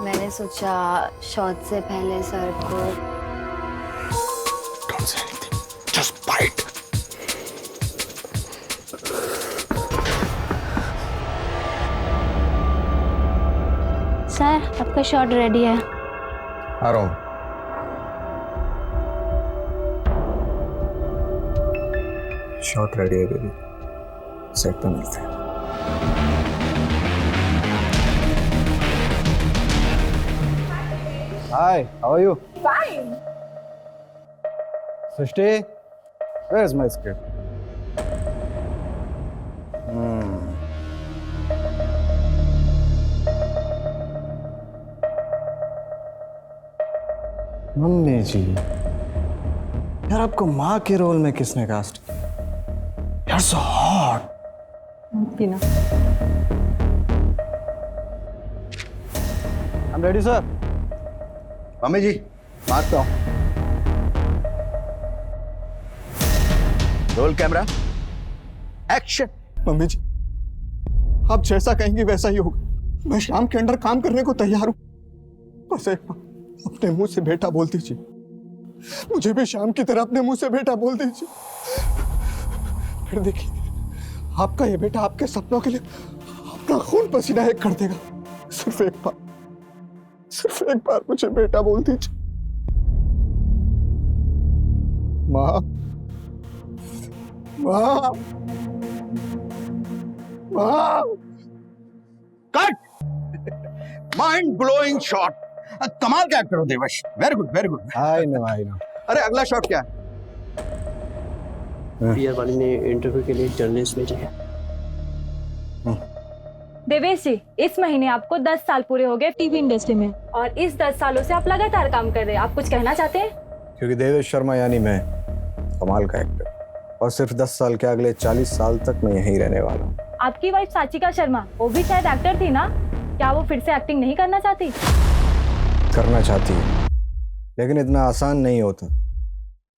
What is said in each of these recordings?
मैंने सोचा शॉट से पहले सर को। Don't say anything. Just bite. Sir आपका शॉट रेडी है। आ रहा हूँ। शॉट रेडी है बेबी। सेट पे मिलते हैं। Hi, how are you? Fine. Srishti, where's my script? Mummy ji, यार आपको माँ के रोल में किसने कास्ट किया? यार so hot. Tina. I'm ready, sir. Mummy ji, मारता हूँ। Roll camera, action. Mummy ji, आप जैसा कहेंगी वैसा ही होगा। मैं श्याम के अंडर काम करने को तैयार हूं। बस एक बार अपने मुंह से बेटा बोल दीजिए। मुझे भी श्याम की तरह अपने मुंह से बेटा बोल दीजिए। फिर देखिए, आपका ये बेटा आपके सपनों के लिए अपना खून पसीना एक कर देगा। सिर्फ एक बार मुझे बेटा बोल दीजिए। माँ, माँ, माँ। कट। Mind blowing shot. कमाल का एक्टर हो Devash. Very good, very good. I know. अरे अगला शॉट क्या है? पीआर वाली ने इंटरव्यू के लिए जर्नलिस्ट भेजा है। देवेश जी, इस महीने आपको 10 साल पूरे हो गए टीवी इंडस्ट्री में और इस 10 सालों से आप लगातार काम कर रहे हैं। आप कुछ कहना चाहते हैं? क्योंकि देवेश शर्मा यानी मैं कमाल का एक्टर, और सिर्फ 10 साल क्या अगले 40 साल तक मैं यहीं रहने वाला हूँ। आपकी वाइफ साचिका शर्मा, वो भी शायद एक्टर थी ना? क्या वो फिर से एक्टिंग नहीं करना चाहती? करना चाहती है, लेकिन इतना आसान नहीं होता,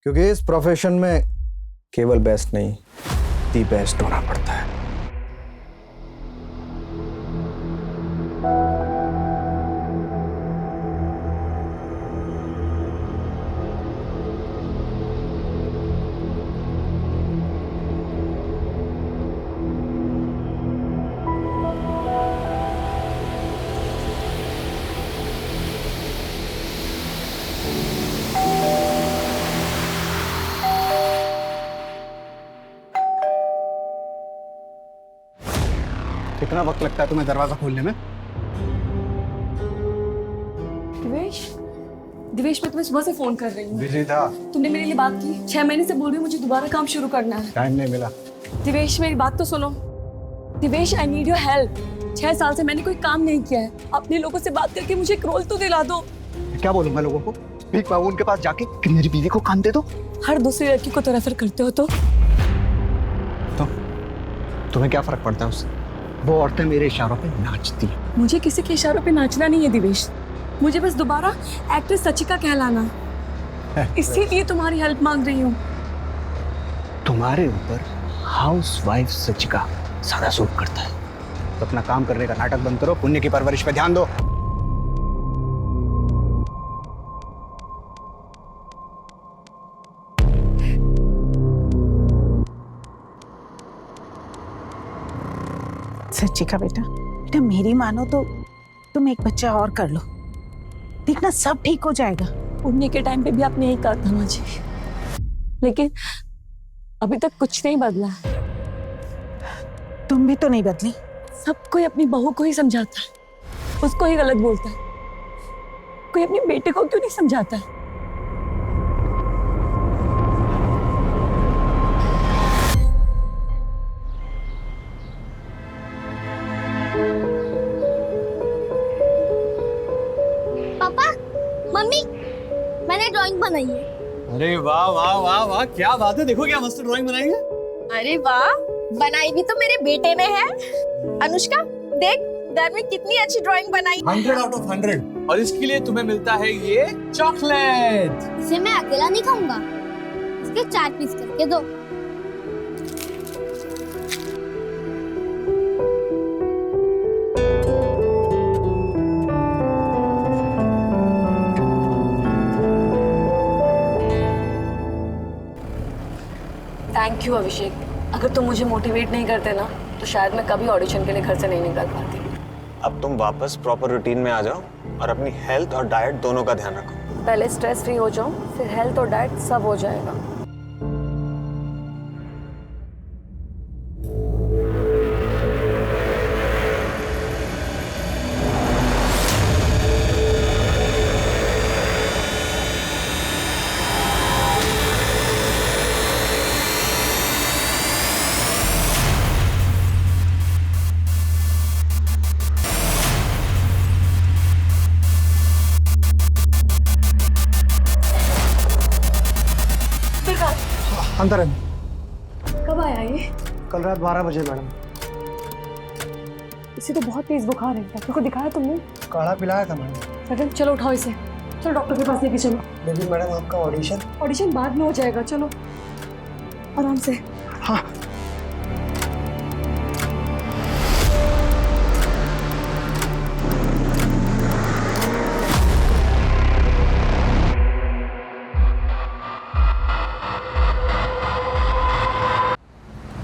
क्योंकि इस प्रोफेशन में केवल बेस्ट नहीं, दी बेस्ट होना पड़ता है। कितना वक्त लगता है तुम्हें दरवाजा खोलने में? दिवेश मैं तुम्हें सुबह से फोन कर रही हूँ। बिजी था, तुमने मेरे लिए बात की। 6 महीने से बोल रही हूँ मुझे दोबारा काम शुरू करना है। टाइम नहीं मिला। दिवेश मेरी बात तो सुनो। Divesh I need your help. 6 साल से मैंने कोई काम नहीं किया है। अपने लोगों से बात करके मुझे एक रोल तो दिला दो। क्या बोलूं मैं लोगों को? भीख मांगू उनके पास जाके कि मेरी बीवी को काम दे दो? हर दूसरी लड़की को तो रेफर करते हो तो तुम्हें क्या फर्क पड़ता है उससे? वो औरतें मेरे इशारों पे नाचती हैं। मुझे किसी के इशारों पे नाचना नहीं है दिवेश। मुझे बस दोबारा एक्ट्रेस सचिका कहलाना, इसीलिए तुम्हारी हेल्प मांग रही हूँ। तुम्हारे ऊपर हाउसवाइफ सचिका सारा सूट करता है, तो अपना काम करने का नाटक बंद करो, पुण्य की परवरिश पे ध्यान दो। सच्चिका बेटा, मेरी मानो तो तुम एक बच्चा और कर लो, देखना सब ठीक हो जाएगा। पुण्य के टाइम पे भी आपने यही कहा था मुझे, लेकिन अभी तक कुछ नहीं बदला है। तुम भी तो नहीं बदली। सब कोई अपनी बहू को ही समझाता है, उसको ही गलत बोलता है। कोई अपने बेटे को क्यों नहीं समझाता है? पापा, मम्मी, मैंने ड्राइंग बनाई है। अरे वाह वाह वाह वाह, क्या बात है। देखो क्या मस्त ड्राइंग बनाई है। अरे वाह, बनाई भी तो मेरे बेटे ने है। अनुष्का देख, घर में कितनी अच्छी ड्राइंग बनाई। 100 out of 100। और इसके लिए तुम्हें मिलता है ये चॉकलेट। इसे मैं अकेला नहीं खाऊंगा, इसके 4 पीस करके दो। थैंक यू अभिषेक। अगर तुम मुझे मोटिवेट नहीं करते ना तो शायद मैं कभी ऑडिशन के लिए घर से नहीं निकल पाती। अब तुम वापस प्रॉपर रूटीन में आ जाओ और अपनी हेल्थ और डाइट दोनों का ध्यान रखो। पहले स्ट्रेस फ्री हो जाऊं, फिर हेल्थ और डाइट सब हो जाएगा। अंदर है। कब आया ये? कल रात 12 बजे मैडम। इसे तो बहुत तेज बुखार है, डॉक्टर को दिखाया तुमने? काढ़ा पिलाया था मैडम। मैडम चलो उठाओ इसे, चलो डॉक्टर के पास लेके चलो। लेकिन मैडम आपका ऑडिशन बाद में हो जाएगा, चलो आराम से। हाँ।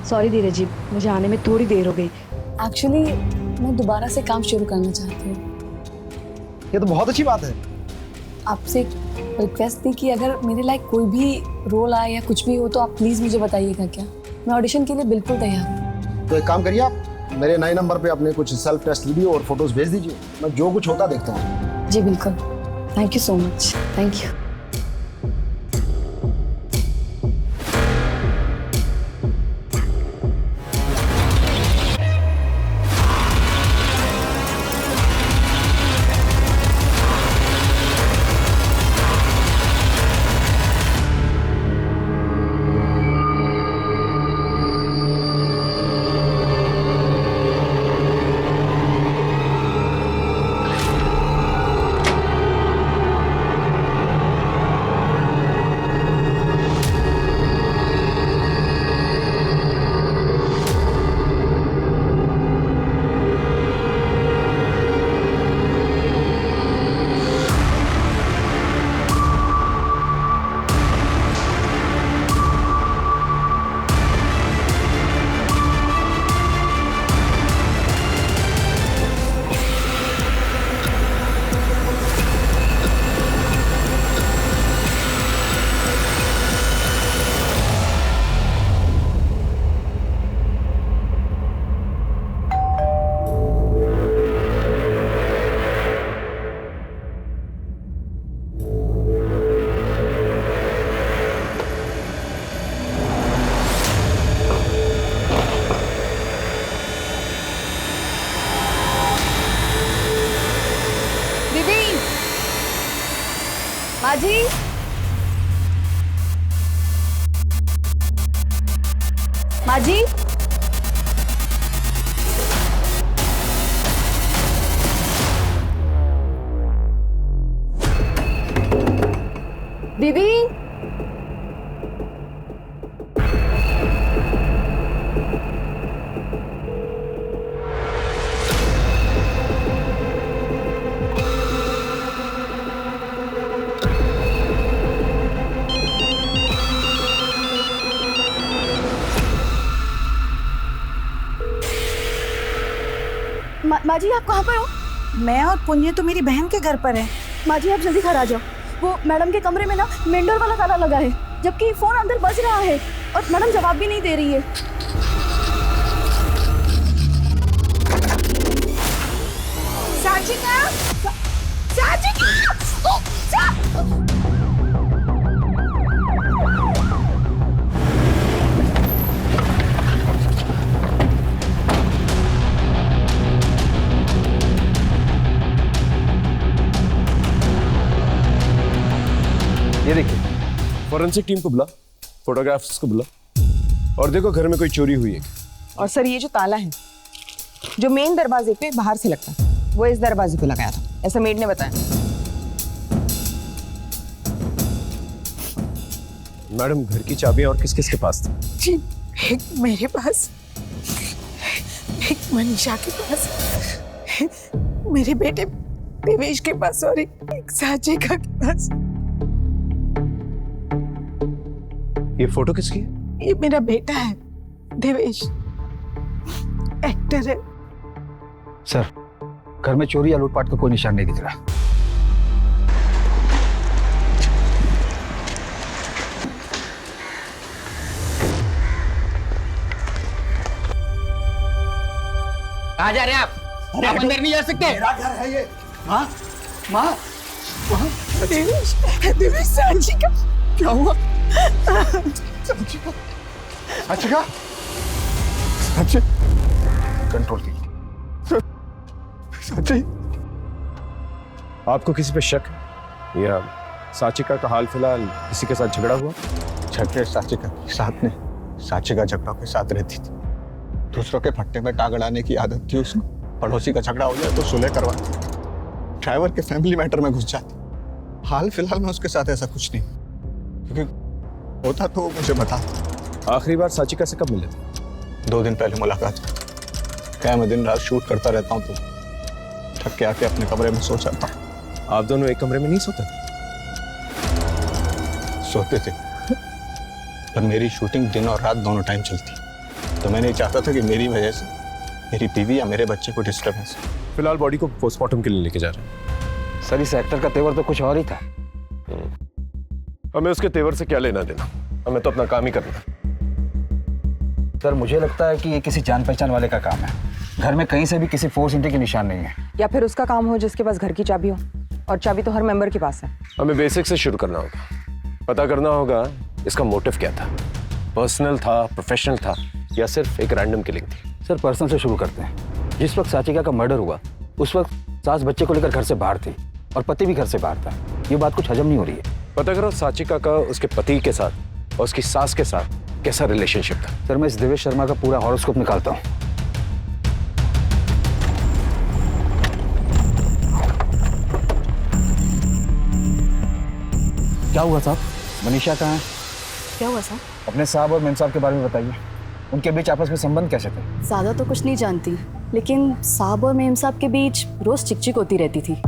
सॉरी धीरज जी, मुझे आने में थोड़ी देर हो गई। एक्चुअली मैं दोबारा से काम शुरू करना चाहती हूँ। ये तो बहुत अच्छी बात है। आपसे रिक्वेस्ट थी कि अगर मेरे लायक कोई भी रोल आए या कुछ भी हो तो आप प्लीज़ मुझे बताइएगा क्या। मैं ऑडिशन के लिए बिल्कुल तैयार हूँ। तो एक काम करिए, आप मेरे नए नंबर पे अपने कुछ सेल्फ टेस्ट वीडियो और फोटोज भेज दीजिए, मैं जो कुछ होता देखता हूँ। जी बिल्कुल, thank you so much. Thank you. माजी, माजी, दीदी, माँ जी आप कहाँ पर हो? मैं और पुण्य तो मेरी बहन के घर पर है। माँ जी आप जल्दी घर आ जाओ। वो मैडम के कमरे में ना मेंढोर वाला ताला लगा है, जबकि फोन अंदर बज रहा है और मैडम जवाब भी नहीं दे रही है। साजिका, साजिका, ये देखिए, फोरेंसिक टीम को बुला, फोटोग्राफ्स को बुला, और देखो घर में कोई चोरी हुई है। और सर ये जो ताला है जो मेन दरवाजे पे बाहर से लगता है वो इस दरवाजे पे लगाया था, ऐसा मेड ने बताया। मैडम घर की चाबियां और किस किस के पास थी? जी, एक मेरे पास, एक मनीषा के पास, मेरे बेटे देवेश के पास और एक साजिका के पास। ये फोटो किसकी है? ये मेरा बेटा है देवेश, एक्टर है। सर, घर में चोरी या लूटपाट का कोई निशान नहीं दिख रहा। कहाँ जा रहे हैं आप? आप अंदर नहीं जा सकते। मेरा घर है ये। माँ, माँ, देवेश, देवेश सांची का क्या हुआ? सांची का? सांची कंट्रोल कीजिए। सांची, आपको किसी पे शक है या साचिका का हाल फिलहाल किसी के साथ झगड़ा हुआ? झगड़े साचिका के साथ नहीं, साचिका झगड़ों के साथ रहती थी। दूसरों के फट्टे में टांग अड़ाने की आदत थी उसको। पड़ोसी का झगड़ा हो जाए तो सुलह करवाती, ड्राइवर के फैमिली मैटर में घुस जाती। हाल फिलहाल में उसके साथ ऐसा कुछ नहीं, क्योंकि होता तो मुझे बता। आखिरी बार साचिका से कब मिले थे? 2 दिन पहले मुलाकात। क्या मैं दिन रात शूट करता रहता हूँ तो थक के आके अपने कमरे में सो जाता हूँ। आप दोनों एक कमरे में नहीं सोते थे? सोते थे, पर मेरी शूटिंग दिन और रात दोनों टाइम चलती, तो मैं नहीं चाहता था कि मेरी वजह से मेरी बीवी या मेरे बच्चे को डिस्टर्बेंस। फिलहाल बॉडी को पोस्टमार्टम के लिए लेके जा रहे हैं। सर, इस एक्टर का तेवर तो कुछ और ही था। हमें उसके तेवर से क्या लेना देना, हमें तो अपना काम ही करना है। सर, मुझे लगता है कि ये किसी जान पहचान वाले का काम है। घर में कहीं से भी किसी फोर्स एंट्री के निशान नहीं है। या फिर उसका काम हो जिसके पास घर की चाबी हो, और चाबी तो हर मेंबर के पास है। हमें बेसिक से शुरू करना होगा, पता करना होगा इसका मोटिव क्या था। पर्सनल था, प्रोफेशनल था, या सिर्फ एक रैंडम किलिंग थी? सर, पर्सनल से शुरू करते हैं। जिस वक्त साचिका का मर्डर हुआ उस वक्त सास बच्चे को लेकर घर से बाहर थी और पति भी घर से बाहर था। ये बात कुछ हजम नहीं हो रही है। पता करो साचिका का उसके पति के साथ और उसकी सास के साथ कैसा रिलेशनशिप था। सर, मैं इस देवेश शर्मा का पूरा हॉरोस्कोप निकालता हूँ। क्या हुआ साहब? मनीषा कहाँ है? क्या हुआ साहब? अपने साहब और मेम साहब के बारे में बताइए। उनके बीच आपस में संबंध कैसे थे? ज्यादा तो कुछ नहीं जानती, लेकिन साहब और मेम साहब के बीच रोज चिकचिक होती रहती थी।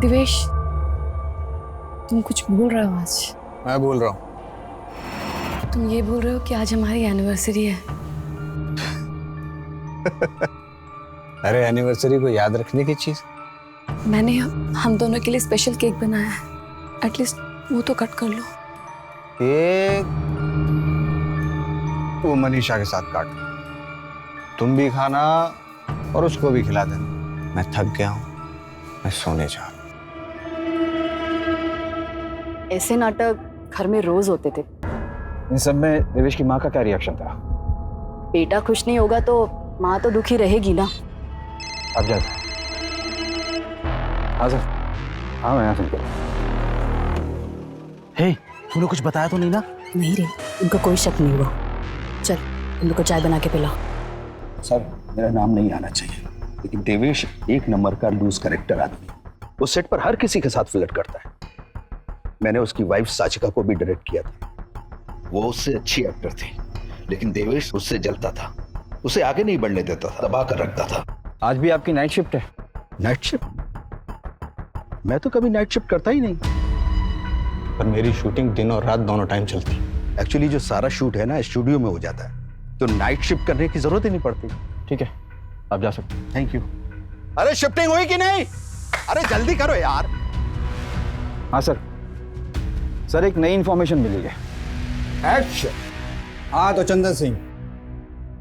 दिवेश, तुम कुछ भूल रहे हो आज? मैं बोल रहा हूँ। तुम ये बोल रहे हो कि आज हमारी एनिवर्सरी है? अरे एनिवर्सरी को याद रखने की चीज। मैंने हम दोनों के लिए स्पेशल केक बनाया है, एटलीस्ट वो तो कट कर लो। केक वो मनीषा के साथ काट, तुम भी खाना और उसको भी खिला देना। मैं थक गया हूँ, मैं सोने जा रहा हूँ। ऐसे नाटक घर में रोज होते थे। इन सब में देवेश की माँ का क्या रिएक्शन था? बेटा खुश नहीं होगा तो माँ तो दुखी रहेगी ना। आप जाए। हाँ सर, हाँ मैं यहाँ सुनता हूँ। हे, तूने कुछ बताया तो नहीं ना? नहीं रे, उनको कोई शक नहीं हुआ। चल, उन को चाय बना के पिला। सर, मेरा नाम नहीं आना चाहिए, लेकिन देवेश एक नंबर का लूज कैरेक्टर आदमी। वो सेट पर हर किसी के साथ फ्लर्ट करता है। मैंने उसकी वाइफ साचिका को भी डायरेक्ट किया था। वो उससे अच्छी एक्टर थी, लेकिन देवेश उससे जलता था, उसे आगे नहीं बढ़ने देता था, दबा कर रखता था। आज भी आपकी नाइट शिफ्ट है? Night shift? मैं तो कभी नाइट शिफ्ट करता ही नहीं। पर मेरी शूटिंग दिन और रात दोनों टाइम चलती। एक्चुअली जो सारा शूट है ना स्टूडियो में हो जाता है, तो नाइट शिफ्ट करने की जरूरत ही नहीं पड़ती। ठीक है, आप जा सकते हैं। Thank you. अरे शिफ्टिंग हुई कि नहीं? अरे जल्दी करो यार। हाँ सर, सर एक नई इंफॉर्मेशन मिली है। एक्शन। हाँ तो चंदन सिंह,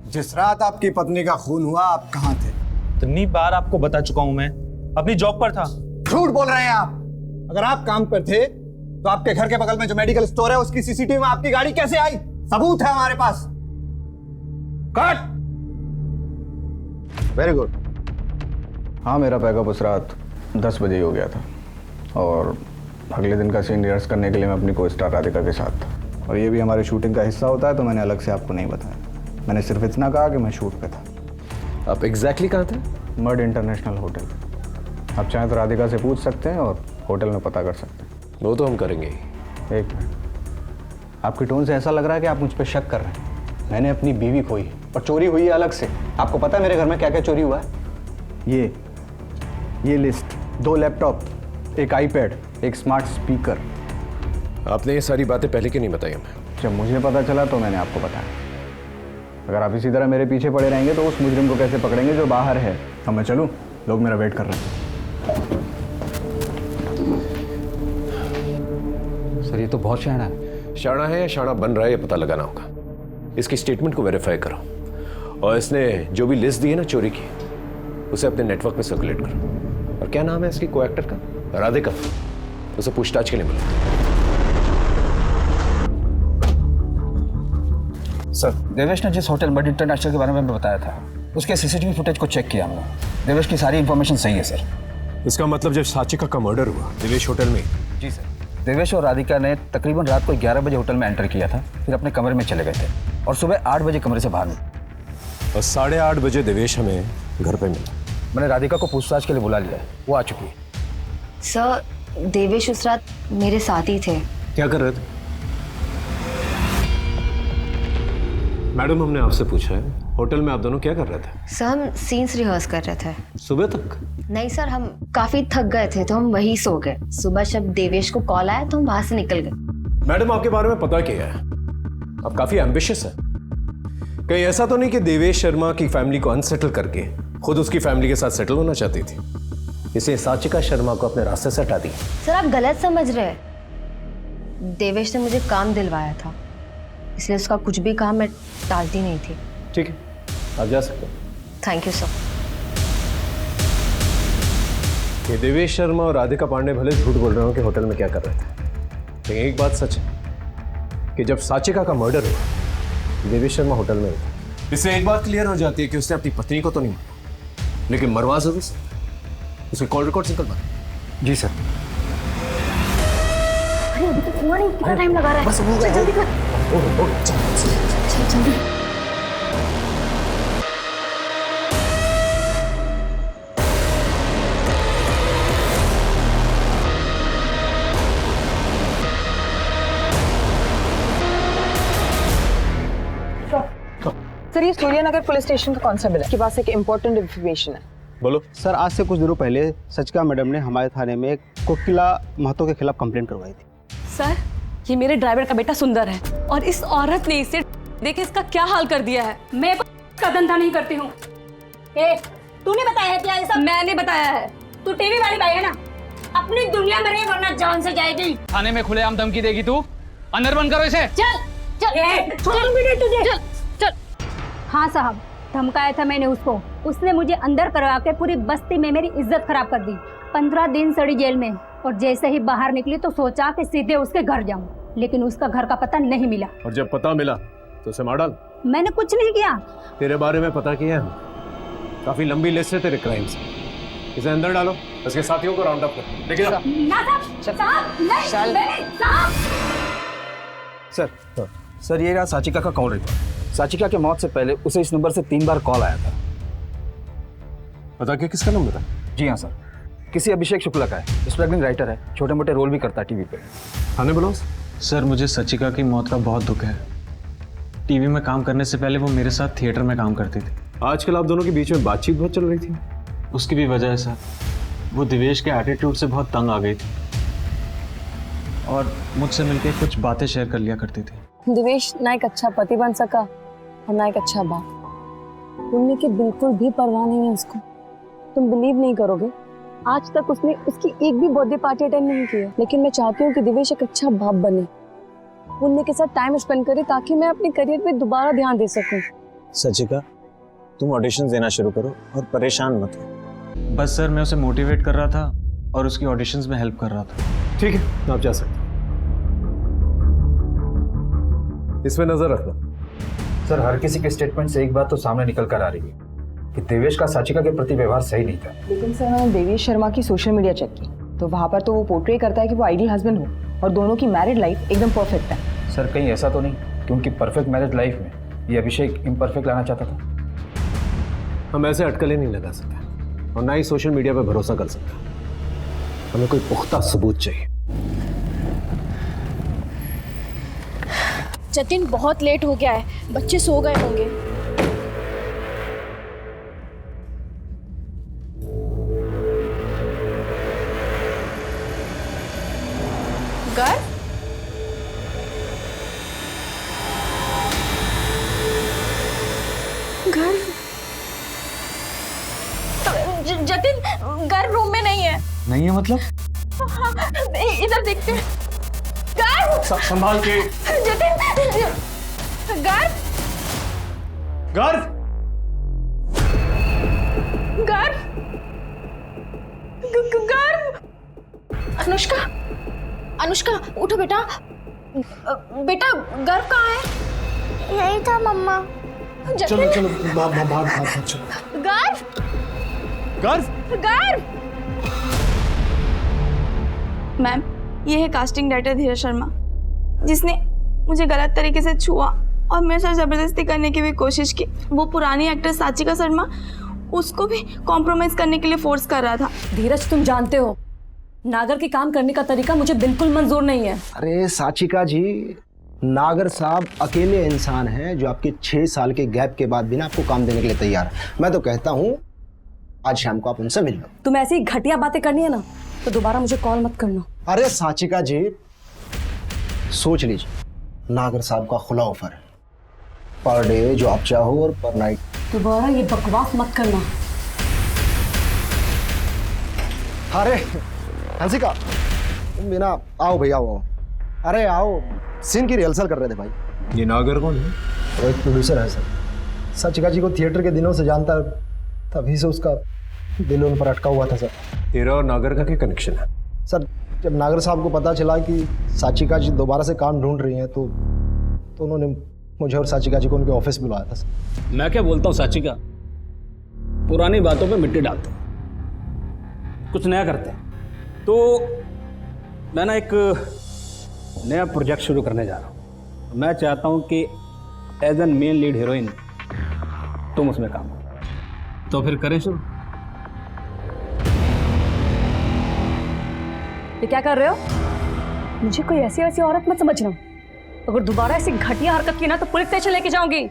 जिस रात आपकी पत्नी का खून हुआ आप कहाँ थे? इतनी बार आपको बता चुका हूं, मैं अपनी जॉब पर था। झूठ बोल रहे हैं आप। अगर आप काम पर थे तो आपके घर के बगल में जो मेडिकल स्टोर है उसकी सीसीटीवी में आपकी गाड़ी कैसे आई? सबूत है हमारे पास। कट। Very good. हाँ, मेरा पैकअप उस रात 10 बजे ही हो गया था और अगले दिन का सीन रिहर्स करने के लिए मैं अपनी को स्टार राधिका के साथ था। और ये भी हमारी शूटिंग का हिस्सा होता है, तो मैंने अलग से आपको नहीं बताया। मैंने सिर्फ इतना कहा कि मैं शूट पे था। आप एग्जैक्टली कहाँ थे? मर्ड इंटरनेशनल होटल। आप चाहें तो राधिका से पूछ सकते हैं और होटल में पता कर सकते हैं। वो तो हम करेंगे ही। एक मिनट, आपकी टोन से ऐसा लग रहा है कि आप मुझ पर शक कर रहे हैं। मैंने अपनी बीवी खोई और चोरी हुई है अलग से। आपको पता है मेरे घर में क्या क्या चोरी हुआ है? ये लिस्ट, 2 लैपटॉप, एक आईपैड, एक स्मार्ट स्पीकर। आपने ये सारी बातें पहले क्यों नहीं बताई हमें? जब मुझे पता चला तो मैंने आपको बताया। अगर आप इसी तरह मेरे पीछे पड़े रहेंगे तो उस मुजरिम को कैसे पकड़ेंगे जो बाहर है? अब मैं चलूं? लोग मेरा वेट कर रहे हैं। सर ये तो बहुत शाना है। शाना है या शाना बन रहा है ये पता लगाना होगा। इसकी स्टेटमेंट को वेरीफाई करो और इसने जो भी लिस्ट दी है ना चोरी की, उसे अपने नेटवर्क में सर्कुलेट करो। और क्या नाम है इसकी को एक्टर का? राधिका। उसे पूछताछ के लिए मिलो। सर देवेश ने जिस होटल मड इंटरनेशनल के बारे में बताया था उसके सीसीटीवी फुटेज को चेक किया हमने। देवेश की सारी इंफॉर्मेशन सही है सर। इसका मतलब जब साचिका का मर्डर हुआ देवेश होटल में? जी सर। देवेश और राधिका ने तकरीबन रात को 11 बजे होटल में एंटर किया था, फिर अपने कमरे में चले गए थे और सुबह 8 बजे कमरे से बाहर निकले। और 8:30 बजे देवेश हमें घर पे मिला। मैंने राधिका को पूछताछ के लिए बुला लिया है, वो आ चुकी है। सर देवेश उस रात मेरे साथ ही थे। क्या कर रहे थे? मैडम हमने आपसे पूछा है होटल में आप दोनों क्या कर रहे थे? सर हम सीन्स रिहर्स कर रहे थे। सुबह तक? नहीं सर, हम काफी थक गए थे तो हम वहीं सो गए। सुबह जब देवेश को कॉल आया तो हम वहां से निकल गए। मैडम आपके बारे में पता क्या है? आप काफी एम्बिशियस है। कहीं ऐसा तो नहीं कि देवेश शर्मा की फैमिली को अनसेटल करके खुद उसकी फैमिली के साथ सेटल होना चाहती थी, इसलिए साचिका शर्मा को अपने रास्ते से हटा दी? सर आप गलत समझ रहे हैं। देवेश ने मुझे काम दिलवाया था, इसलिए उसका कुछ भी काम मैं टालती नहीं थी। ठीक है, आप जा सकते हैं। Thank you sir. ये देवेश शर्मा और राधिका पांडे भले झूठ बोल रहे हो कि होटल में क्या कर रहे थे, लेकिन एक बात सच है कि जब साचिका का मर्डर हुआ देवेश शर्मा होटल में था। इससे एक बात क्लियर हो जाती है कि उसने अपनी पत्नी को तो नहीं मारा, लेकिन मरवा जरूर सकता। उसके कॉल रिकॉर्ड निकल पाए। जी सर। अरे अभी तक हुआ नहीं, कितना टाइम लगा रहा है? बस हो गया। जल्दी कर। जल्दी। सर ये सूर्यनगर पुलिस स्टेशन का कांस्टेबल है, इसके पास एक इम्पोर्टेंट इन्फॉर्मेशन है। बोलो सर। आज से कुछ दिनों पहले सचिका मैडम ने हमारे थाने में कोकिला महतो के खिलाफ कंप्लेंट करवाई थी। सर ये मेरे ड्राइवर का बेटा सुंदर है और इस औरत ने इसे देखे इसका क्या हाल कर दिया है। मैं का धंधा नहीं करती हूँ। तूने बताया है क्या ये सब? मैंने बताया है। तू टीवी वाली भाई है ना, अपनी दुनिया में रहे वरना जान से जाएगी। थाने में खुलेआम धमकी देगी तू? अंदर बंद करो इसे। चल चल चल। हाँ साहब, धमकाया था मैंने उसको। उसने मुझे अंदर करवा के पूरी बस्ती में मेरी इज्जत खराब कर दी। 15 दिन सड़ी जेल में, और जैसे ही बाहर निकली तो सोचा कि सीधे उसके घर जाऊं, लेकिन उसका घर का पता नहीं मिला। और जब पता मिला तो उसे मार डाल? मैंने कुछ नहीं किया। तेरे बारे में पता किया है, काफी लंबी लिस्ट है तेरे क्राइम्स। इसे अंदर डालो, उसके साथियों को राउंड अप कर। लेकिन ना साहब, नहीं, नहीं, साहब। सर ये रहा साचिका का कॉल रिकॉर्ड। साचिका के मौत से पहले उसे इस नंबर से 3 बार कॉल आया था। पता क्या किसका नंबर था? जी हाँ सर, किसी अभिषेक शुक्ला का है। स्ट्रगलिंग राइटर है, छोटे मोटे रोल भी करता है टीवी पे। थाने बुलाओ। सर मुझे सचिका की मौत का बहुत दुख है। टीवी में काम करने से पहले वो मेरे साथ थिएटर में काम करती थी। आजकल आप दोनों के बीच में बातचीत बहुत चल रही थी। उसकी भी वजह है सर, वो दिवेश के एटीट्यूड से बहुत तंग आ गई थी और मुझसे मिलकर कुछ बातें शेयर कर लिया करती थी। दिवेश ना एक अच्छा पति बन सका और ना एक अच्छा बाप। पुण्य की बिल्कुल भी परवाह नहीं है उसको। तुम बिलीव नहीं करोगे, आज तक उसने उसकी एक भी बर्थडे पार्टी अटेंड नहीं की है। लेकिन मैं चाहती हूँ कि दिवेश एक अच्छा बाप बने, पुण्य के साथ टाइम स्पेंड करे, ताकि मैं अपने करियर पे दोबारा ध्यान दे सकूं। सचिका, तुम ऑडिशन देना शुरू करो और परेशान मत हो। बस सर मैं उसे मोटिवेट कर रहा था और उसकी ऑडिशंस में हेल्प कर रहा था। ठीक है, आप जा सकते। इसमें नजर रखना। सर हर किसी के स्टेटमेंट से एक बात तो सामने निकल कर आ रही है कि देवेश का साचिका के प्रति व्यवहार सही नहीं था। लेकिन सर मैंने देवेश शर्मा की सोशल मीडिया चेक की तो वहाँ पर तो वो पोर्ट्रे करता है कि वो आइडियल हस्बैंड हो और दोनों की मैरिड लाइफ एकदम परफेक्ट है। सर कहीं ऐसा तो नहीं कि उनकी परफेक्ट मैरिज लाइफ में ये अभिषेक इम्परफेक्ट लाना चाहता था? हम ऐसे अटकलें नहीं लगा सकते और ना ही सोशल मीडिया पर भरोसा कर सकते। हमें कोई पुख्ता सबूत चाहिए। जतिन बहुत लेट हो गया है, बच्चे सो गए होंगे। गर्व, जतिन गर्व रूम में नहीं है। नहीं है मतलब? हाँ, इधर देखते हैं। गर्व, संभाल के। जतिन, गर्व, गर्व, गर्व, गर्व। अनुष्का, अनुष्का उठो बेटा। बेटा गर्व कहाँ है? यही था मम्मा। चलो चलो भाग चलो। गर्व, गर्व, गर्व। मैम, ये है कास्टिंग डायरेक्टर धीरज शर्मा, जिसने मुझे गलत तरीके से छुआ और मेरे साथ जबरदस्ती करने की भी कोशिश की। वो पुरानी एक्ट्रेस साचिका शर्मा, उसको भी कॉम्प्रोमाइज करने के लिए फोर्स कर रहा था। धीरज, तुम जानते हो नागर के काम करने का तरीका मुझे बिल्कुल मंजूर नहीं है। अरे साचिका जी, नागर साहब अकेले इंसान हैं जो आपके 6 साल के गैप के बाद भी ना आपको काम देने के लिए तैयार है। मैं तो कहता हूँ आज शाम को आप उनसे मिल लो। तुम ऐसी घटिया बातें करनी है ना तो दोबारा मुझे कॉल मत करना। अरे साचिका जी, सोच लीजिए, नागर साहब का खुला ऑफर है, पर डे जो आप चाहो और पर नाइट। दोबारा ये बकवास मत करना। अरे हंसिका, तुम बिना आओ भैया, आओ। अरे आओ, सीन की रिहर्सल कर रहे थे भाई। ये नागर कौन है? वो एक प्रोड्यूसर है सर, साचिका जी को थिएटर के दिनों से जानता है, तभी से उसका दिल उन पर अटका हुआ था सर। तेरा और नागर का क्या कनेक्शन है? सर, जब नागर साहब को पता चला कि साचिका जी दोबारा से काम ढूंढ रही हैं तो उन्होंने मुझे और साचिका जी को उनके ऑफिस बुलाया था सर। मैं क्या बोलता हूँ साचिका, पुरानी बातों पे मिट्टी डालते हैं, कुछ नया करते हैं। तो मैं ना एक नया प्रोजेक्ट शुरू करने जा रहा हूँ। मैं चाहता हूँ कि as an main lead heroine तुम उसमें काम करो। तो फिर करें शुरू? ये क्या कर रहे हो? मुझे कोई ऐसी वैसी औरत मत समझना। अगर दोबारा ऐसी घटिया हरकत की ना तो पुलिस स्टेशन लेके जाऊंगी।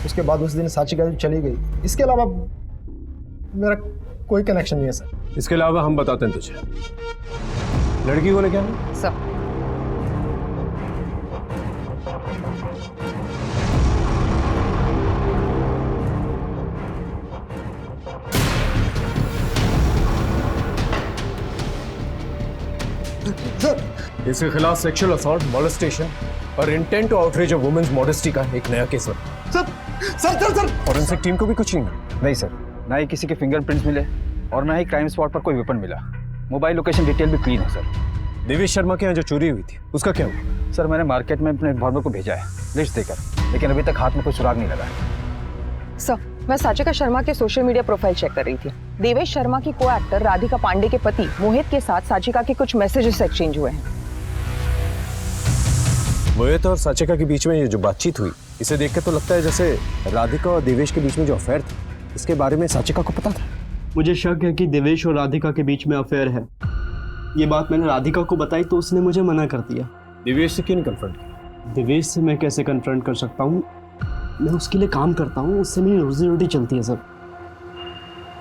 उसके बाद उस दिन साचिका जी चली गई, इसके अलावा मेरा कोई कनेक्शन नहीं है सर। इसके अलावा हम बताते हैं तुझे, लड़की को क्या है? सब इसके खिलाफ सेक्सुअल असॉल्ट, मोलेस्टेशन और intent to outrage a woman's modesty का एक नया केस बना। सर फॉरेंसिक टीम को भी कुछ नहीं। नहीं सर, ना ही किसी के फिंगरप्रिंट्स मिले और ना ही क्राइम स्पॉट पर कोई वेपन मिला। मोबाइल लोकेशन डिटेल भी क्लीन है सर। देवेश शर्मा के यहाँ जो चोरी हुई थी उसका क्या हुआ? सर, मैंने मार्केट में अपने इन्फॉर्मर को भेजा है लिस्ट देकर, लेकिन अभी तक हाथ में कोई सुराग नहीं लगा है। सर, मैं साचिका शर्मा के सोशल मीडिया प्रोफाइल चेक कर रही थी। देवेश शर्मा की को एक्टर राधिका पांडे के पति मोहित के साथ साचिका के कुछ मैसेजेस एक्सचेंज हुए हैं। मोहित और साचिका के बीच में ये जो बातचीत हुई, इसे देख के तो लगता है जैसे राधिका और देवेश के बीच में जो अफेयर था, इसके बारे में साचिका को पता था। मुझे शक है कि देवेश और राधिका के बीच में अफेयर है। ये बात मैंने राधिका को बताई तो उसने मुझे मना कर दिया। देवेश से क्यों नहीं कन्फ्रंट किया? देवेश से मैं कैसे कन्फ्रंट कर सकता हूँ? मैं उसके लिए काम करता हूँ, उससे मेरी रोजी रोटी चलती है सर।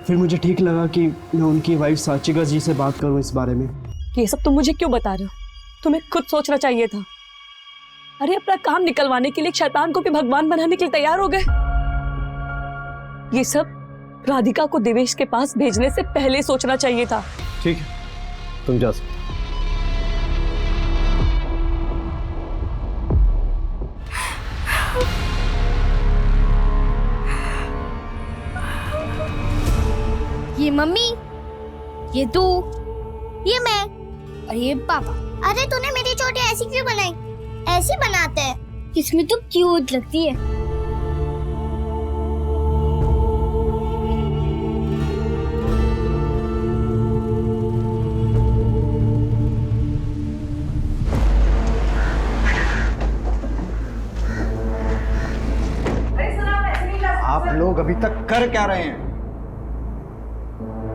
फिर मुझे ठीक लगा कि मैं उनकी वाइफ साचिका जी से बात करूँ इस बारे में। ये सब तुम मुझे क्यों बता रहे हो? तुम्हें खुद सोचना चाहिए था। अरे अपना काम निकलवाने के लिए एक शैतान को भी भगवान बनाने के लिए तैयार हो गए। ये सब राधिका को देवेश के पास भेजने से पहले सोचना चाहिए था। ठीक है, तुम जा सकते। ये मम्मी, ये तू, ये मैं और ये पापा। अरे तूने मेरी चोटी ऐसी क्यों बनाई? ऐसी बनाते हैं, इसमें तो क्यूट लगती है। आप लोग अभी तक कर क्या रहे हैं?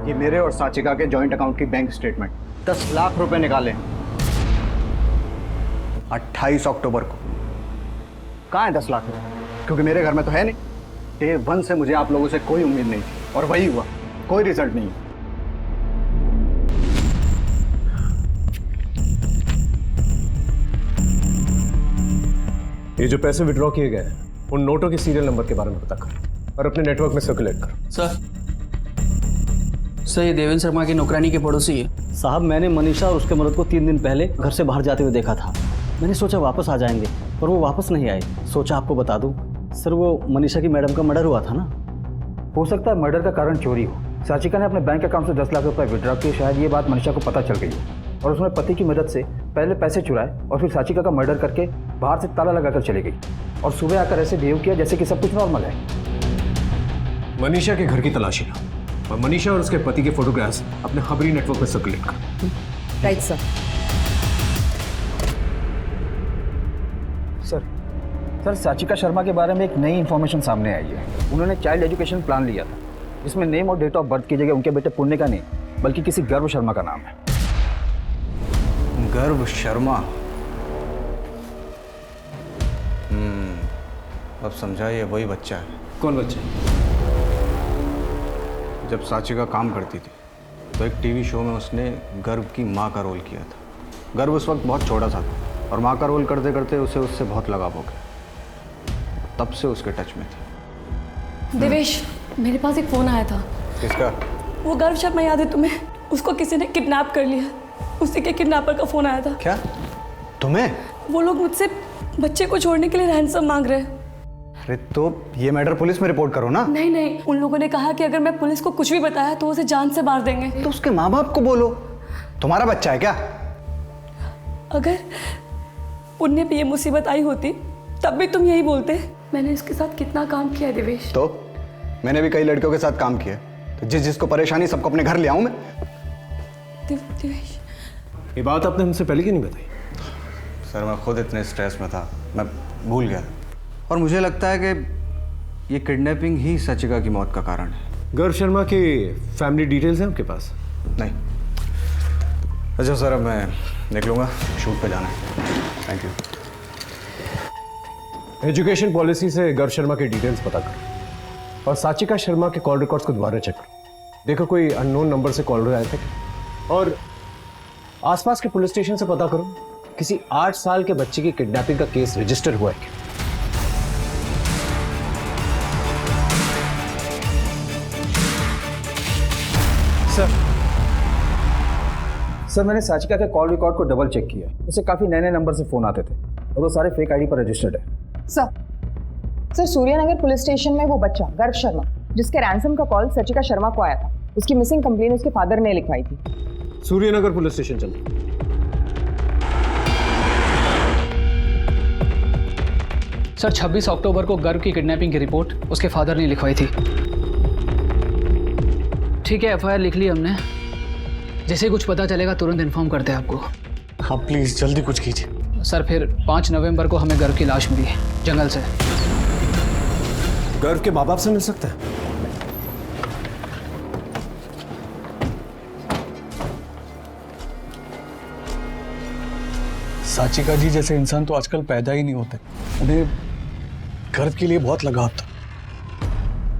ये मेरे और साचिका के जॉइंट अकाउंट की बैंक स्टेटमेंट 10 लाख रुपए निकाले 28 अक्टूबर को। कहाँ है 10 लाख रुपए? क्योंकि मेरे घर में तो है नहीं। डे 1 से मुझे आप लोगों से कोई उम्मीद नहीं थी और वही हुआ, कोई रिजल्ट नहीं। ये जो पैसे विड्रॉ किए गए हैं उन नोटों के सीरियल नंबर के बारे में पता कर और अपने नेटवर्क में सर्कुलेट कर। सर ये देवेंद्र शर्मा की नौकरानी के पड़ोसी है। साहब मैंने मनीषा और उसके मर्द को 3 दिन पहले घर से बाहर जाते हुए देखा था। मैंने सोचा वापस आ जाएंगे पर वो वापस नहीं आए। सोचा आपको बता दूं सर, वो मनीषा की मैडम का मर्डर हुआ था ना। हो सकता है मर्डर का कारण चोरी हो। साचिका ने अपने बैंक अकाउंट से 10 लाख रुपए विड्रॉ किए। शायद ये बात मनीषा को पता चल गई है और उसने पति की मदद से पहले पैसे चुराए और फिर साचिका का मर्डर करके बाहर से ताला लगाकर चली गई और सुबह आकर ऐसे बिहेव किया जैसे कि सब कुछ नॉर्मल है। मनीषा के घर की तलाशी लो और मनीषा और उसके पति के फोटोग्राफ्स अपने खबरी नेटवर्क पर सर्कुलेट कर। Right sir. सर साचिका शर्मा के बारे में एक नई इन्फॉर्मेशन सामने आई है। उन्होंने चाइल्ड एजुकेशन प्लान लिया था जिसमें नेम और डेट ऑफ बर्थ की जगह उनके बेटे पुण्य का नहीं बल्कि किसी गर्व शर्मा का नाम है। गर्व शर्मा? अब समझा, ये वही बच्चा है। कौन बच्चा? जब साचिका काम करती थी तो एक टीवी शो में उसने गर्व की माँ का रोल किया था। गर्व उस वक्त बहुत छोटा सा था और माँ का रोल करते करते उसे उससे बहुत लगाव हो गया। तब से उसके टच में थी। देवेश, मेरे पास एक फोन आया था। किसका? वो गर्व शर्मा याद है तुम्हें? उसको किसी ने किडनैप कर लिया। उसी के किडनैपर का फोन आया था। क्या? तुम्हें? वो लोग मुझसे बच्चे को छोड़ने के लिए रैंसम मांग रहे हैं। अरे तो ये मैटर पुलिस में रिपोर्ट करो ना। नहीं नहीं, उन लोगों ने कहा कि अगर मैं पुलिस को कुछ भी बताया तो उसे जान से मार देंगे। तो उसके माँ बाप को बोलो। तुम्हारा बच्चा है क्या? अगर उन्हें भी ये मुसीबत आई होती तब भी तुम यही बोलते। मैंने इसके साथ कितना काम किया है देवेश। तो मैंने भी कई लड़कियों के साथ काम किया। तो जिसको परेशानी सबको अपने घर ले आऊं मैं। देवेश, ये बात आपने हमसे पहले क्यों नहीं बताई? सर मैं खुद इतने स्ट्रेस में था, मैं भूल गया। और मुझे लगता है कि ये किडनैपिंग ही साचिका की मौत का कारण है। गर्व शर्मा की फैमिली डिटेल्स हैं आपके पास? नहीं। अच्छा सर, अब मैं निकलूंगा, शूट पे जाना है। Thank you. एजुकेशन पॉलिसी से गर्व शर्मा के डिटेल्स पता करो और साचिका शर्मा के कॉल रिकॉर्ड्स को दोबारा चेक करो। देखो कोई अननोन नंबर से कॉल आया था क्या? और आसपास के पुलिस स्टेशन से पता करो किसी 8 साल के बच्चे की किडनैपिंग का केस रजिस्टर हुआ है क्या? सर मैंने साचिका के कॉल रिकॉर्ड को डबल चेक किया। उसे काफी नए नए नंबर से फोन आते थे और वो सारे फेक आईडी पर रजिस्टर्ड है। सर सूर्यनगर पुलिस स्टेशन में वो बच्चा गर्व शर्मा जिसके रैंसम का कॉल साचिका शर्मा को आया था, उसकी मिसिंग कंप्लेन उसके फादर ने लिखवाई थी। सूर्यनगर पुलिस स्टेशन चलो। सर 26 अक्टूबर को गर्व की किडनैपिंग की रिपोर्ट उसके फादर ने लिखवाई थी। ठीक है, एफआईआर लिख ली हमने। जैसे कुछ पता चलेगा तुरंत इन्फॉर्म करते हैं आपको। हाँ प्लीज जल्दी कुछ कीजिए। सर फिर 5 नवंबर को हमें गर्व की लाश मिली जंगल से। गर्व के माँ बाप से मिल सकता है? साचिका जी जैसे इंसान तो आजकल पैदा ही नहीं होते। उन्हें गर्व के लिए बहुत लगाव था।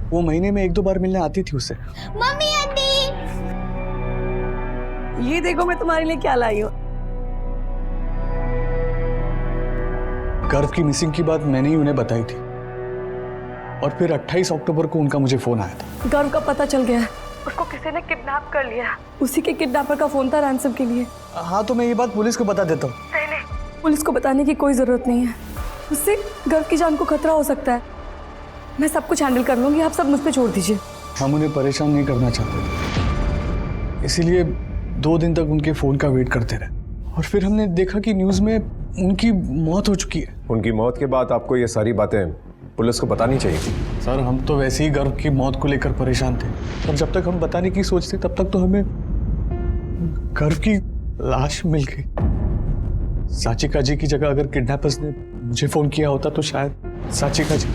वो महीने में 1-2 बार मिलने आती थी उससे। मम्मी आंटी, ये देखो मैं तुम्हारे लिए क्या लाई हूँ। गर्व की मिसिंग की बात मैंने ही उन्हें बताई थी और फिर 28 अक्टूबर को उनका मुझे फोन आया था। गर्व का पता चल गया है। उसको किसी ने किडनैप कर लिया। उसी के किडनैपर का फोन था रैंसम के लिए। हाँ तो मैं ये बात पुलिस को बता देता हूँ। नहीं, पुलिस को बताने की कोई जरूरत नहीं है। उससे गर्व की जान को खतरा हो सकता है। मैं सब कुछ हैंडल कर लूंगी, आप सब मुझ पे छोड़ दीजिए। हम उन्हें परेशान नहीं करना चाहते, इसीलिए 2 दिन तक उनके फोन का वेट करते रहे और फिर हमने देखा कि न्यूज़ में उनकी मौत हो चुकी है। उनकी मौत के बाद आपको ये सारी बातें पुलिस को बतानी चाहिए थी। सर हम तो वैसे ही गर्व की मौत को लेकर परेशान थे और जब तक हम बताने की सोचते तब तक तो हमें गर्व की लाश मिल गई। साचिका जी की जगह अगर किडनैपर्स ने मुझे फोन किया होता तो शायद साचिका जी।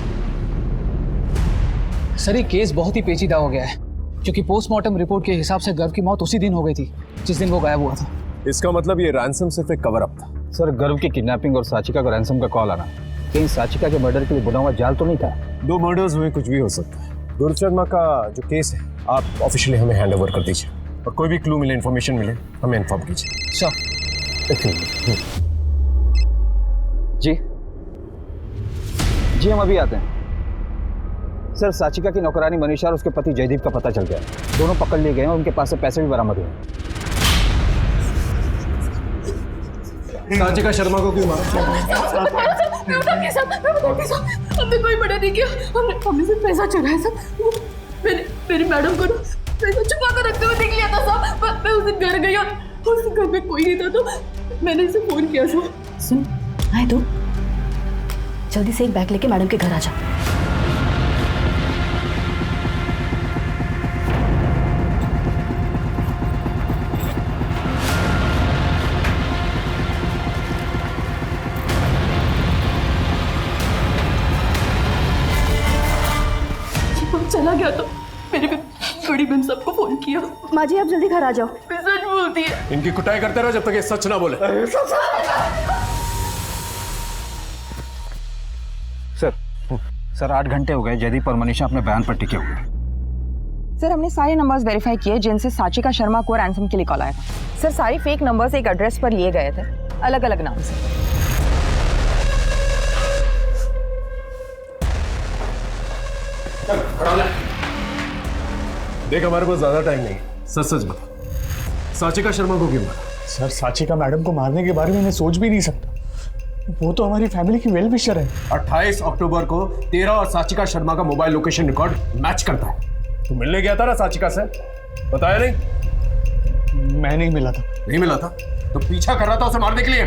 सर ये केस बहुत ही पेचीदा हो गया है क्योंकि पोस्टमार्टम रिपोर्ट के हिसाब से गर्व की मौत उसी दिन हो गई थी जिस दिन वो गायब हुआ था। इसका मतलब ये रैंसम सिर्फ एक कवर अप था। सर गर्व की किडनैपिंग और साचिका को रैंसम का कॉल आना कहीं साचिका के मर्डर के लिए बुना हुआ जाल तो नहीं था? 2 मर्डर्स हुए, कुछ भी हो सकता है। गुरु शर्मा का जो केस है आप ऑफिशियली हमें हैंड ओवर कर दीजिए, और कोई भी क्लू मिले, इन्फॉर्मेशन मिले, हमें इन्फॉर्म कीजिए। जी हम अभी आते हैं। सर, साचिका की नौकरानी मनीषा और उसके पति जयदीप का पता चल गया। दोनों पकड़ लिए गए हैं और उनके पास से पैसे भी बरामद हुए। साचिका शर्मा को क्यों मारा? हमने कोई मर्डर नहीं किया, हमने सिर्फ पैसा चुराया सब। मेरी मैडम को ना पैसा छुपा कर रखते हुए देख लिया था साहब। मैं उस दिन घर गई और उस घर में कोई नहीं था, तो मैंने इसे फोन किया साहब। सुन, आए तो जल्दी से एक बैग लेके मैडम के घर आ जा। चला गया तो मेरे बड़ी बहन सबको फोन किया। माँ जी आप जल्दी घर आ जाओ। मैं सच बोलती है। इनकी कुटाई करते रहो जब तक ये सच ना बोले। सर 8 घंटे हो गए जयदीप और मनीषा अपने बयान पर टिके हुए। सर हमने सारे नंबर्स वेरीफाई किए जिनसे साचिका शर्मा को रैंसम के लिए कॉल आया था। सर सारे फेक नंबर्स एक एड्रेस पर लिए गए थे, अलग अलग नाम से। देख, हमारे पास ज्यादा टाइम नहीं, सच सच बता, साचिका शर्मा को क्यों मारा? सर, साचिका मैडम को मारने के बारे में मैं सोच भी नहीं सकता। वो तो हमारी फैमिली की वेल विशर है। 28 अक्टूबर को तेरा और साचिका शर्मा का मोबाइल लोकेशन रिकॉर्ड मैच करता है। तू मिलने गया था ना साचिका से? बताया नहीं? मैं नहीं मिला था। नहीं मिला था तो पीछा कर रहा था उसे मारने के लिए?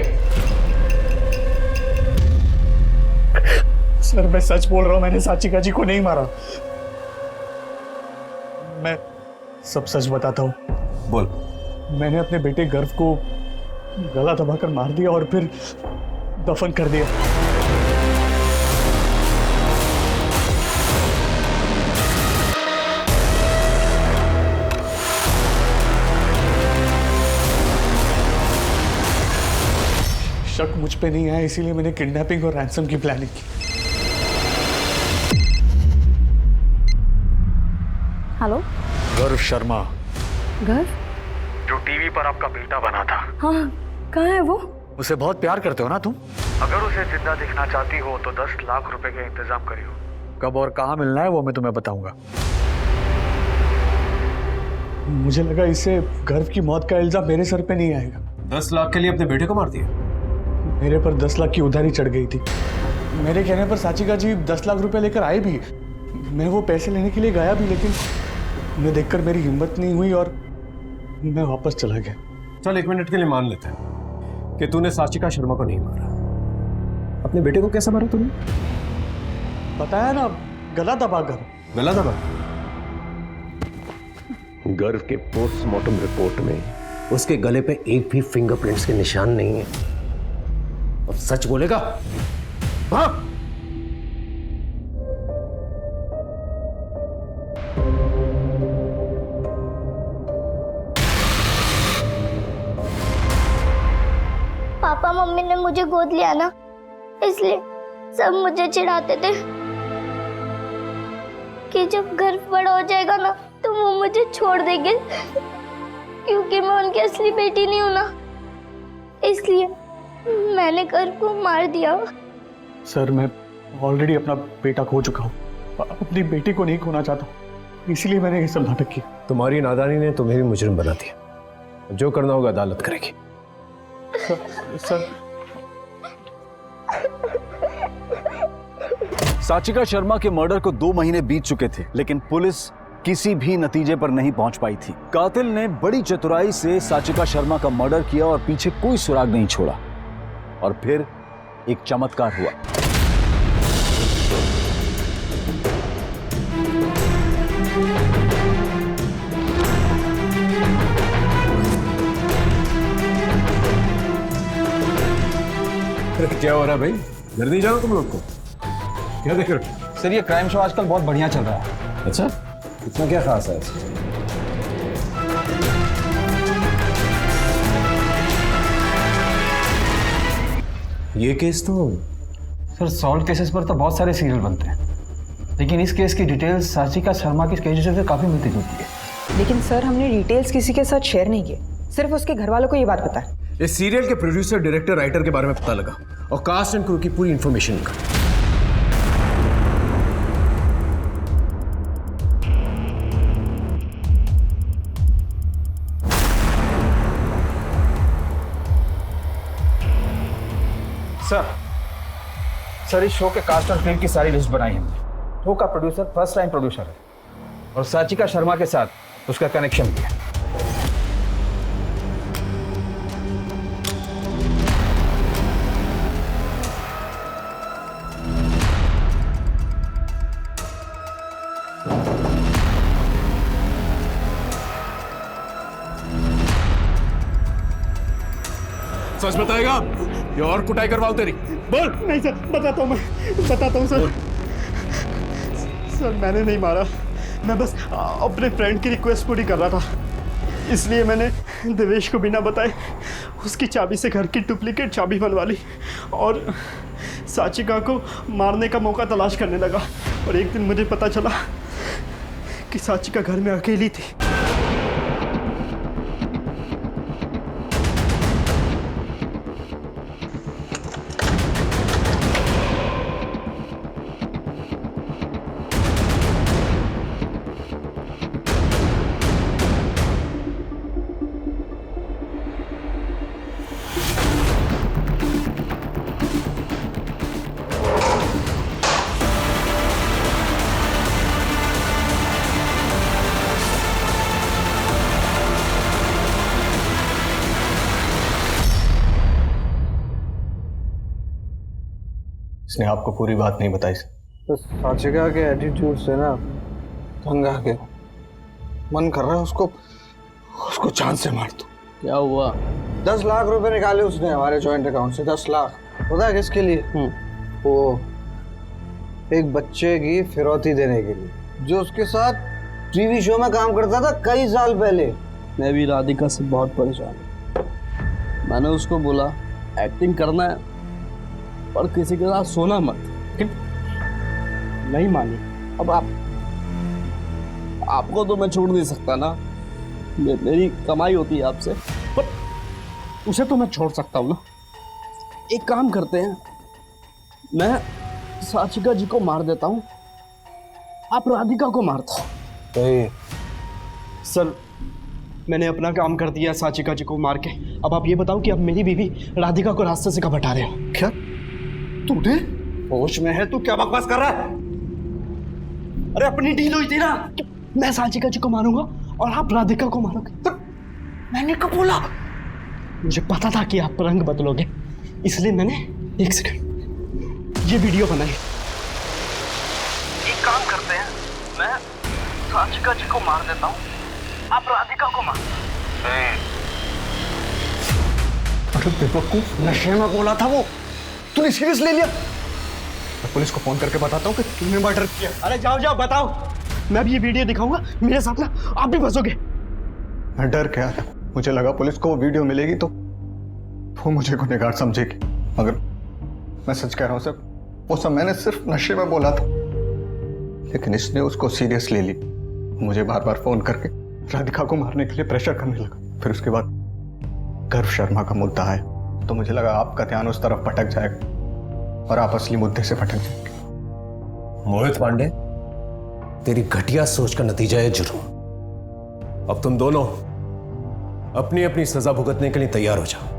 सर मैं सच बोल रहा हूँ, मैंने साचिका जी को नहीं मारा। मैं सब सच बताता हूँ। बोल। मैंने अपने बेटे गर्व को गला दबाकर मार दिया और फिर दफन कर दिया। शक मुझ पे नहीं आया, इसीलिए मैंने किडनैपिंग और रैंसम की प्लानिंग की। हेलो, गर्व शर्मा। गर्व? जो टीवी पर आपका बेटा बना था। हाँ, कहाँ है वो? उसे बहुत प्यार करते हो ना तुम? अगर उसे जिंदा देखना चाहती हो तो 10 लाख रुपए का इंतजाम करियो। कब और कहाँ मिलना है वो मैं तुम्हें बताऊंगा। मुझे लगा इससे गर्व की मौत का इल्जाम मेरे सर पे नहीं आएगा। 10 लाख के लिए अपने बेटे को मार दिया? मेरे पर 10 लाख की उधारी चढ़ गई थी। मेरे कहने पर साचिका जी 10 लाख रुपए लेकर आए भी। मैं वो पैसे लेने के लिए गया भी, लेकिन उन्हें देखकर मेरी हिम्मत नहीं हुई और मैं वापस चला गया। चल 1 मिनट के लिए मान लेते हैं कि तूने साचिका शर्मा को नहीं मारा। अपने बेटे को कैसे मारा तूने? बताया ना, गला दबाकर। गला दबा? गर्व के पोस्टमार्टम रिपोर्ट में उसके गले पे एक भी फिंगरप्रिंट्स के निशान नहीं है। अब सच बोलेगा? हाँ? पापा मम्मी ने मुझे गोद लिया ना, इसलिए सब मुझे चिढ़ाते थे कि जब घर बड़ा हो जाएगा ना तो वो मुझे छोड़ देंगे, क्योंकि मैं उनकी असली बेटी नहीं हूं ना, इसलिए मैंने घर को मार दिया। सर मैं ऑलरेडी अपना बेटा खो चुका हूँ, अपनी बेटी को नहीं खोना चाहता, इसलिए मैंने ये सब नाटक किया। तुम्हारी नादानी ने तुम्हें भी मुजरिम बना दिया। जो करना होगा अदालत करेगी। सर साचिका शर्मा के मर्डर को 2 महीने बीत चुके थे, लेकिन पुलिस किसी भी नतीजे पर नहीं पहुंच पाई थी। कातिल ने बड़ी चतुराई से साचिका शर्मा का मर्डर किया और पीछे कोई सुराग नहीं छोड़ा। और फिर एक चमत्कार हुआ। क्या हो रहा है भाई? घर नहीं जाना तुम लोग को? क्या देख रहे हो? सर ये क्राइम शो आजकल बहुत बढ़िया चल रहा है। अच्छा, इतना क्या खास है? ये केस तो सर सॉल्व केसेस पर तो बहुत सारे सीरियल बनते हैं, लेकिन इस केस की डिटेल्स साचिका शर्मा की केस से काफ़ी मिलती जुलती है। लेकिन सर हमने डिटेल्स किसी के साथ शेयर नहीं किए, सिर्फ उसके घर वालों को ये बात पता है। इस सीरियल के प्रोड्यूसर, डायरेक्टर, राइटर के बारे में पता लगा और कास्ट एंड क्रू की पूरी इंफॉर्मेशन निकाली। सर इस शो के कास्ट और फिल्म की सारी लिस्ट बनाई हमने। शो का प्रोड्यूसर फर्स्ट टाइम प्रोड्यूसर है और साचिका शर्मा के साथ उसका कनेक्शन भी है। सच बताएगा ये और कुटाई करवाओ तेरी? बोल। नहीं सर, बताता हूँ, मैं बताता हूँ सर। सर मैंने नहीं मारा, मैं बस अपने फ्रेंड की रिक्वेस्ट पूरी कर रहा था, इसलिए मैंने देवेश को बिना बताए उसकी चाबी से घर की डुप्लीकेट चाबी बनवा ली और साचिका को मारने का मौका तलाश करने लगा। और एक दिन मुझे पता चला कि साचिका घर में अकेली थी। इसने आपको पूरी बात नहीं बताई सर। तो साचिका के एटीट्यूड से ना तंग आ गया, मन कर रहा है उसको जान से मार दो। क्या हुआ? 10 लाख रुपए निकाले उसने हमारे जॉइंट अकाउंट से। 10 लाख पता है किसके लिए? वो एक बच्चे की फिरौती देने के लिए, जो उसके साथ टीवी शो में काम करता था कई साल पहले। मैं भी राधिका से बहुत परेशान हूँ। मैंने उसको बोला एक्टिंग करना है और किसी के साथ सोना मत, नहीं मानी। अब आपको तो मैं छोड़ नहीं सकता ना, मेरी कमाई होती है आपसे, पर उसे तो मैं छोड़ सकता हूँ ना। एक काम करते हैं, मैं साचिका जी को मार देता हूँ, आप राधिका को मारता हो। सर मैंने अपना काम कर दिया साचिका जी को मार के। अब आप ये बताओ कि अब मेरी बीवी राधिका को रास्ते से कब हटा रहे हो? क्या तूने होश में है? तू क्या बकवास कर रहा है? अरे अपनी डील हुई थी ना, मैं साचिका जी को मारूंगा और आप राधिका को मारोगे। तो मैंने कब बोला? मुझे पता था कि आप रंग बदलोगे, इसलिए मैंने 1 सेकंड ये वीडियो बनाई। एक काम करते हैं, मैं साचिका जी को मार देता हूँ, आप राधिका को मार। अरे बेवकूफ, नशे में बोला था वो, तूने सीरियस ले लिया? मैं पुलिस को फोन करके बताता हूँ कि तूने मर्डर किया। अरे जाओ जाओ बताओ, मैं भी ये वीडियो दिखाऊंगा, मेरे साथ ना आप भी फंसोगे। मैं डर गया था, मुझे लगा पुलिस को वो वीडियो मिलेगी तो वो मुझे गुनहगार समझेगी, मगर मैं सच कह रहा हूँ सर, वो सब मैंने सिर्फ नशे में बोला था। लेकिन इसने उसको सीरियस ले ली, मुझे बार बार फोन करके राधिका को मारने के लिए प्रेशर करने लगा। फिर उसके बाद गर्व शर्मा का मुद्दा है तो मुझे लगा आपका ध्यान उस तरफ भटक जाएगा और आप असली मुद्दे से भटक जाएंगे। मोहित पांडे, तेरी घटिया सोच का नतीजा है जुर्म। अब तुम दोनों अपनी अपनी सजा भुगतने के लिए तैयार हो जाओ।